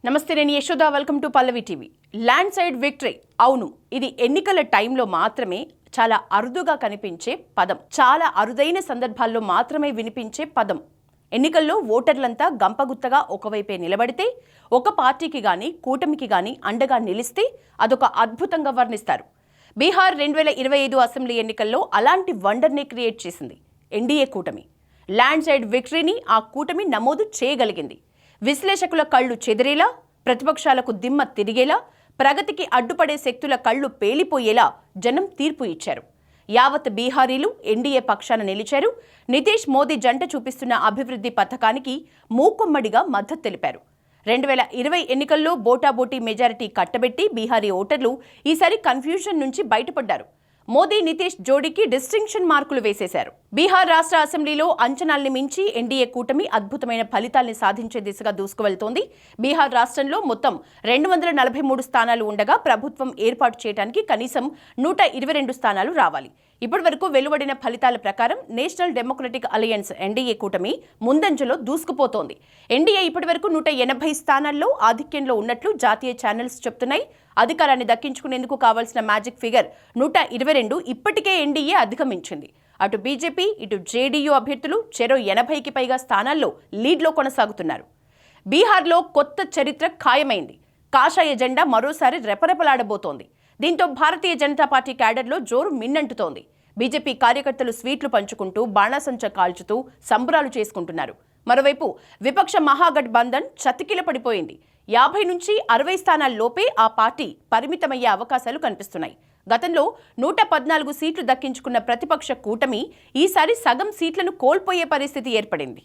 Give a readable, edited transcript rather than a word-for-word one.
నమస్తే, నేను Yashoda. Welcome to Pallavi TV. Land side victory. అవును, ఇది ఎన్నికల టైంలో మాత్రమే చాలా అరుదుగా కనిపించే పదం, చాలా అరుదైన సందర్భాల్లో మాత్రమే వినిపించే పదం. ఎన్నికల్లో ఓటర్లంతా గంపగుత్తగా ఒకవైపే నిలబడితే, ఒక పార్టీకి గాని కూటమికి గాని అండగా నిలిస్తే అదొక అద్భుతంగా వర్ణిస్తారు. బీహార్ 2025 అసెంబ్లీ ఎన్నికల్లో అలాంటి వండర్ని క్రియేట్ చేసింది ఎన్డీఏ కూటమి. ల్యాండ్ సైడ్ విక్టరీని ఆ కూటమి నమోదు చేయగలిగింది. విశ్లేషకుల కళ్ళు చెదిరేలా, ప్రతిపక్షాలకు దిమ్మ తిరిగేలా, ప్రగతికి అడ్డుపడే శక్తుల కళ్ళు పేలిపోయేలా జనం తీర్పు ఇచ్చారు. యావత్ బీహారీలు ఎన్డీఏ పక్షాన నిలిచారు. నితీష్ మోదీ జంట చూపిస్తున్న అభివృద్ధి పథకానికి మూకుమ్మడిగా మద్దతు తెలిపారు. 2020 ఎన్నికల్లో బోటాబోటీ మెజారిటీ కట్టబెట్టి బీహారీ ఓటర్లు ఈసారి కన్ఫ్యూజన్ నుంచి బయటపడ్డారు. మోదీ నితీష్ జోడీకి డిస్టింక్షన్ మార్కులు వేసేశారు. బీహార్ రాష్ట్ర అసెంబ్లీలో అంచనాల్ని మించి ఎన్డీఏ కూటమి అద్భుతమైన ఫలితాల్ని సాధించే దిశగా దూసుకువెళ్తోంది. బీహార్ రాష్ట్రంలో మొత్తం 243 స్థానాలు ఉండగా ప్రభుత్వం ఏర్పాటు చేయడానికి కనీసం 122 స్థానాలు రావాలి. ఇప్పటి వరకు వెలువడిన ఫలితాల ప్రకారం నేషనల్ డెమోక్రటిక్ అలయన్స్ ఎన్డీఏ కూటమి ముందంజలో దూసుకుపోతోంది. ఎన్డీఏ ఇప్పటి వరకు 180 స్థానాల్లో ఆధిక్యంలో ఉన్నట్లు జాతీయ ఛానల్స్ చెప్తున్నాయి. అధికారాన్ని దక్కించుకునేందుకు కావాల్సిన మ్యాజిక్ ఫిగర్ 122 ఇప్పటికే ఎన్డీఏ అధిగమించింది. అటు బీజేపీ, ఇటు జేడీయూ అభ్యర్థులు చెరో 80కి పైగా స్థానాల్లో లీడ్లో కొనసాగుతున్నారు. బీహార్లో కొత్త చరిత్ర ఖాయమైంది. కాషాయ జెండా మరోసారి రెపరెపలాడబోతోంది. దీంతో భారతీయ జనతా పార్టీ క్యాడర్లో జోరు మిన్నంటుతోంది. బీజేపీ కార్యకర్తలు స్వీట్లు పంచుకుంటూ బాణాసంచ కాల్చుతూ సంబరాలు చేసుకుంటున్నారు. మరోవైపు విపక్ష మహాగఠబంధన్ చతికిల పడిపోయింది. 50 నుంచి 60 స్థానాల్లోపే ఆ పార్టీ పరిమితమయ్యే అవకాశాలు కనిపిస్తున్నాయి. గతంలో 114 సీట్లు దక్కించుకున్న ప్రతిపక్ష కూటమి ఈసారి సగం సీట్లను కోల్పోయే పరిస్థితి ఏర్పడింది.